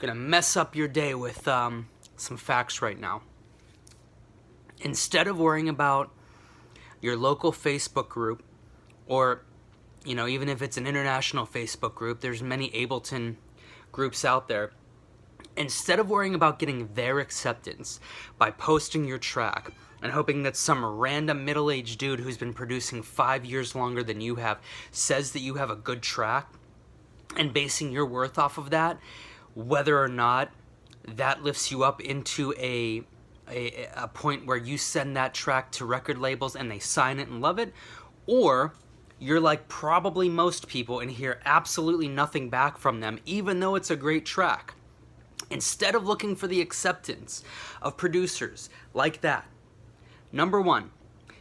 gonna mess up your day with some facts right now. Instead of worrying about your local Facebook group, or even if it's an international Facebook group, there's many Ableton groups out there. Instead of worrying about getting their acceptance by posting your track and hoping that some random middle-aged dude who's been producing 5 years longer than you have says that you have a good track, and basing your worth off of that, whether or not that lifts you up into a point where you send that track to record labels and they sign it and love it, or you're like probably most people and hear absolutely nothing back from them, even though it's a great track. Instead of looking for the acceptance of producers like that, number one,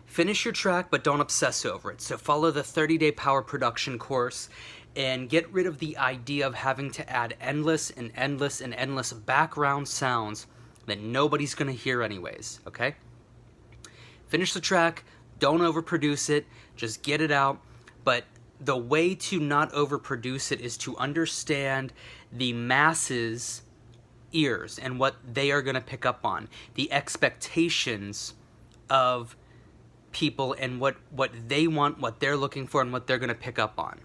finish your track but don't obsess over it. So follow the 30-day power production course and get rid of the idea of having to add endless and endless and endless background sounds that nobody's going to hear anyways, okay? Finish the track, don't overproduce it, just get it out. But the way to not overproduce it is to understand the masses' ears and what they are going to pick up on, the expectations of people and what they want, what they're looking for, and what they're going to pick up on.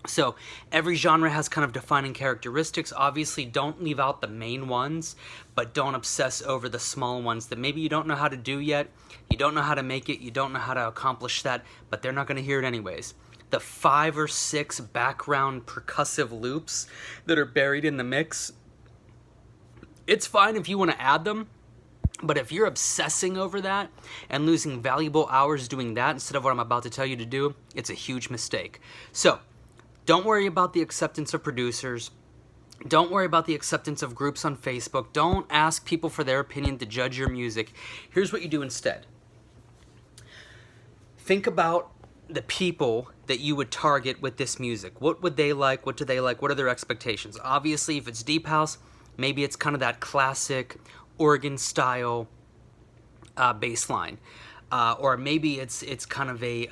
So every genre has kind of defining characteristics. Obviously, don't leave out the main ones, but don't obsess over the small ones that maybe you don't know how to do yet, you don't know how to make it, you don't know how to accomplish that, but they're not going to hear it anyways. The 5 or 6 background percussive loops that are buried in the mix, it's fine if you want to add them, but if you're obsessing over that and losing valuable hours doing that instead of what I'm about to tell you to do, it's a huge mistake. So, don't worry about the acceptance of producers. Don't worry about the acceptance of groups on Facebook. Don't ask people for their opinion to judge your music. Here's what you do instead. Think about the people that you would target with this music. What would they like? What do they like? What are their expectations? Obviously, if it's deep house, maybe it's kind of that classic organ style bass line. Or maybe it's kind of a,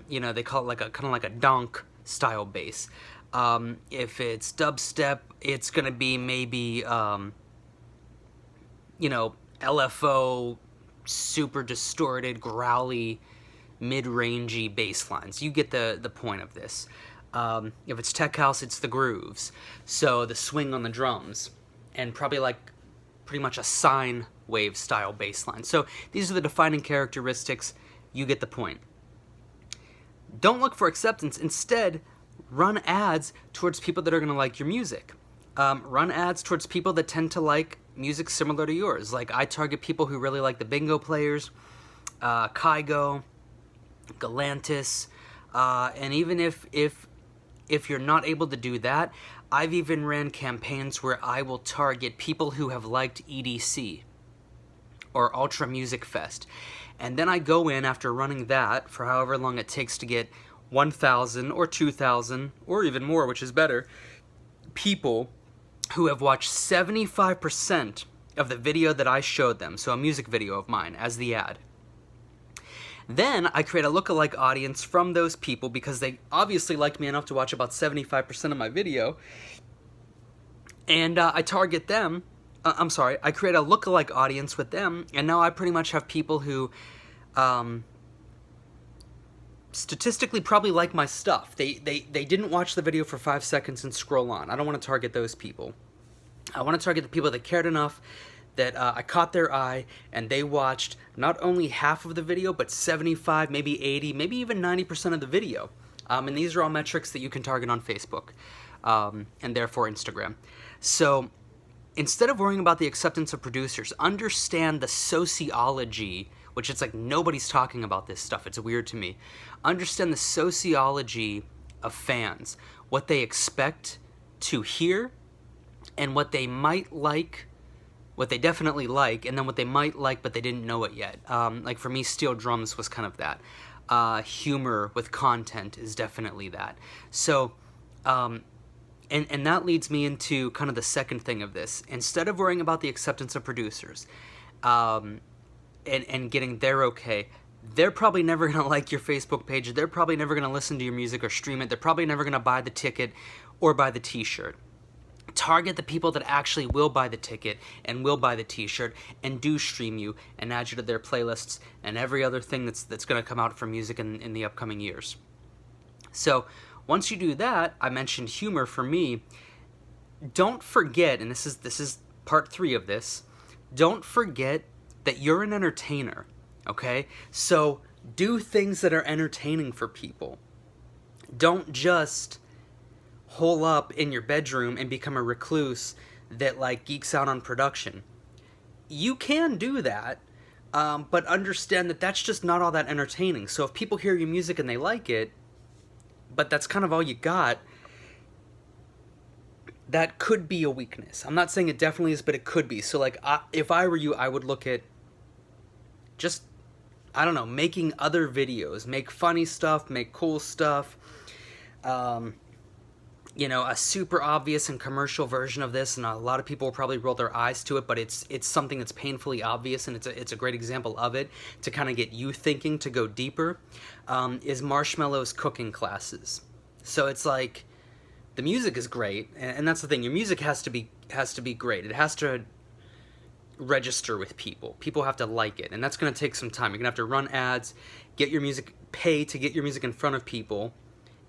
they call it kind of like a donk style bass. If it's dubstep, it's gonna be maybe LFO, super distorted, growly, mid-rangey bass lines. You get the point of this. If it's tech house, it's the grooves, so the swing on the drums, and probably like pretty much a sine wave style bass line. So these are the defining characteristics. You get the point. Don't look for acceptance. Instead, run ads towards people that are going to like your music. Run ads towards people that tend to like music similar to yours. Like, I target people who really like the Bingo Players, Kygo, Galantis, and even if you're not able to do that, I've even ran campaigns where I will target people who have liked EDC or Ultra Music Fest. And then I go in after running that for however long it takes to get 1,000 or 2,000 or even more, which is better, people who have watched 75% of the video that I showed them, so a music video of mine as the ad. Then I create a lookalike audience from those people because they obviously liked me enough to watch about 75% of my video, and I target them. I create a lookalike audience with them, and now I pretty much have people who statistically probably like my stuff. They didn't watch the video for 5 seconds and scroll on. I don't want to target those people. I want to target the people that cared enough that I caught their eye and they watched not only half of the video, but 75, maybe 80, maybe even 90% of the video. And these are all metrics that you can target on Facebook and therefore Instagram. So instead of worrying about the acceptance of producers, understand the sociology, which it's like nobody's talking about this stuff. It's weird to me. Understand the sociology of fans, what they expect to hear, and what they might like, what they definitely like, and then what they might like but they didn't know it yet. Like for me, Steel Drums was kind of that. Humor with content is definitely that. So, and that leads me into kind of the second thing of this. Instead of worrying about the acceptance of producers and getting their okay, they're probably never going to like your Facebook page. They're probably never going to listen to your music or stream it. They're probably never going to buy the ticket or buy the t-shirt. Target the people that actually will buy the ticket and will buy the t-shirt and do stream you and add you to their playlists and every other thing that's going to come out for music in the upcoming years. So once you do that, I mentioned humor for me. Don't forget, and this is part 3 of this, don't forget that you're an entertainer, okay? So do things that are entertaining for people. Don't just hole up in your bedroom and become a recluse that like geeks out on production. You can do that, but understand that that's just not all that entertaining. So if people hear your music and they like it, but that's kind of all you got, that could be a weakness. I'm not saying it definitely is, but it could be. So like, if I were you, I would look at just, I don't know, making other videos, make funny stuff, make cool stuff, you know, a super obvious and commercial version of this, and a lot of people will probably roll their eyes to it, but it's something that's painfully obvious, and it's a great example of it to kind of get you thinking, to go deeper, is Marshmallow's cooking classes. So it's like, the music is great, and that's the thing, your music has to be great. It has to register with people. People have to like it, and that's going to take some time. You're going to have to run ads, get your music, pay to get your music in front of people,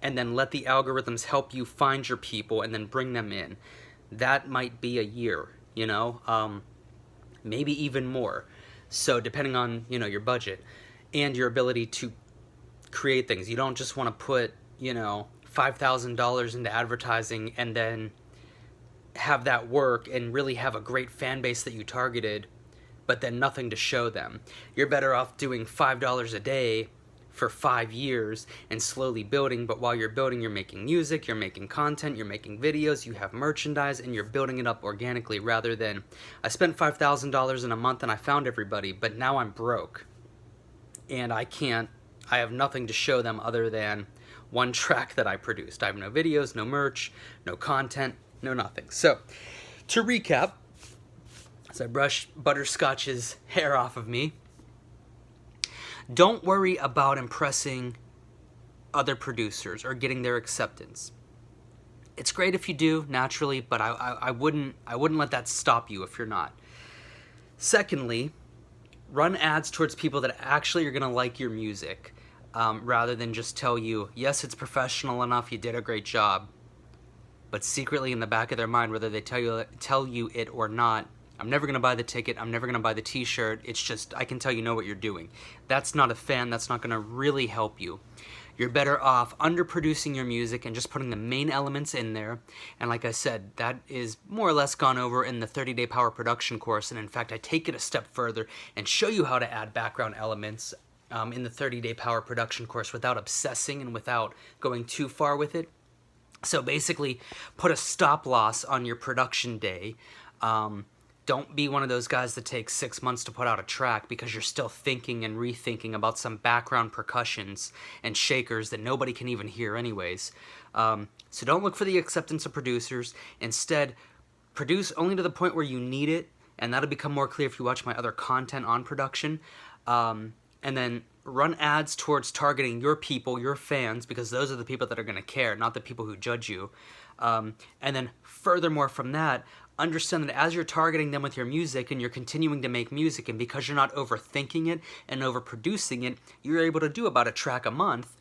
and then let the algorithms help you find your people and then bring them in. That might be a year, you know, maybe even more. So depending on, you know, your budget and your ability to create things. You don't just want to put, you know, $5,000 into advertising and then have that work and really have a great fan base that you targeted, but then nothing to show them. You're better off doing $5 a day for 5 years and slowly building, but while you're building, you're making music, you're making content, you're making videos, you have merchandise, and you're building it up organically, rather than, I spent $5,000 in a month and I found everybody, but now I'm broke and I have nothing to show them other than one track that I produced. I have no videos, no merch, no content, no nothing. So to recap, as I brush Butterscotch's hair off of me, don't worry about impressing other producers or getting their acceptance. It's great if you do, naturally, but I wouldn't let that stop you if you're not. Secondly, run ads towards people that actually are going to like your music, rather than just tell you, yes, it's professional enough, you did a great job, but secretly in the back of their mind, whether they tell you it or not, I'm never going to buy the ticket, I'm never going to buy the t-shirt, it's just, I can tell you know what you're doing. That's not a fan, that's not going to really help you. You're better off underproducing your music and just putting the main elements in there. And like I said, that is more or less gone over in the 30-day power production course. And in fact, I take it a step further and show you how to add background elements in the 30-day power production course without obsessing and without going too far with it. So basically, put a stop loss on your production day. Don't be one of those guys that takes 6 months to put out a track because you're still thinking and rethinking about some background percussions and shakers that nobody can even hear anyways. So don't look for the acceptance of producers. Instead, produce only to the point where you need it, and that'll become more clear if you watch my other content on production. And then run ads towards targeting your people, your fans, because those are the people that are going to care, not the people who judge you. And then furthermore from that, understand that as you're targeting them with your music and you're continuing to make music, and because you're not overthinking it and overproducing it, you're able to do about a track a month.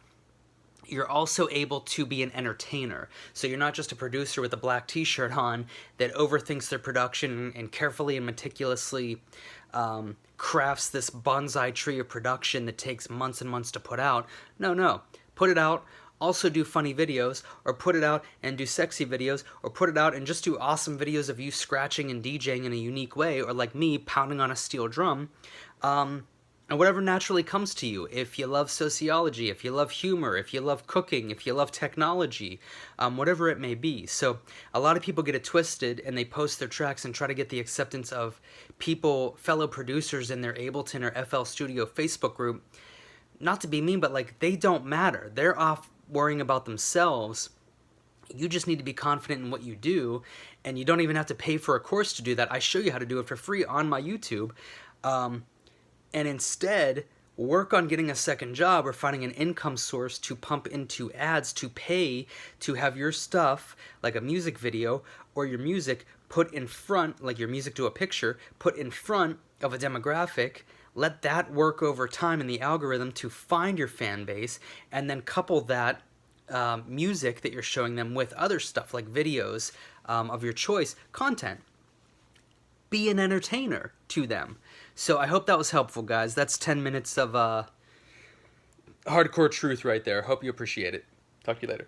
You're also able to be an entertainer. So you're not just a producer with a black t-shirt on that overthinks their production and carefully and meticulously crafts this bonsai tree of production that takes months and months to put out. No. Put it out. Also do funny videos, or put it out and do sexy videos, or put it out and just do awesome videos of you scratching and DJing in a unique way, or like me, pounding on a steel drum, and whatever naturally comes to you. If you love sociology, if you love humor, if you love cooking, if you love technology, whatever it may be. So a lot of people get it twisted and they post their tracks and try to get the acceptance of people, fellow producers in their Ableton or FL Studio Facebook group. Not to be mean, but like, they don't matter. They're off worrying about themselves. You just need to be confident in what you do, and you don't even have to pay for a course to do that. I show you how to do it for free on my YouTube. And instead, work on getting a second job or finding an income source to pump into ads to pay to have your stuff, like a music video or your music, put in front, like your music to a picture, put in front of a demographic. Let that work over time in the algorithm to find your fan base, and then couple that music that you're showing them with other stuff like videos of your choice, content. Be an entertainer to them. So I hope that was helpful, guys. That's 10 minutes of hardcore truth right there. Hope you appreciate it. Talk to you later.